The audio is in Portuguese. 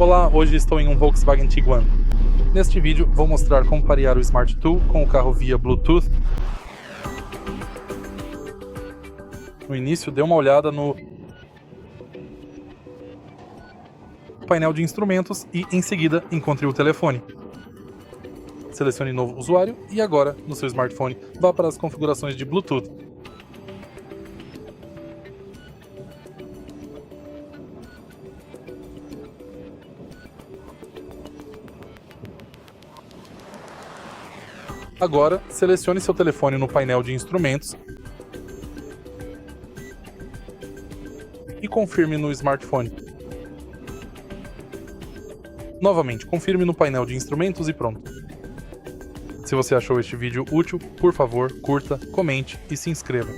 Olá, hoje estou em um Volkswagen Tiguan. Neste vídeo vou mostrar como parear o Smart Tool com o carro via Bluetooth. No início, dê uma olhada no painel de instrumentos e, em seguida, encontre o telefone. Selecione novo usuário e agora, no seu smartphone, vá para as configurações de Bluetooth. Agora, selecione seu telefone no painel de instrumentos e confirme no smartphone. Novamente, confirme no painel de instrumentos e pronto. Se você achou este vídeo útil, por favor, curta, comente e se inscreva.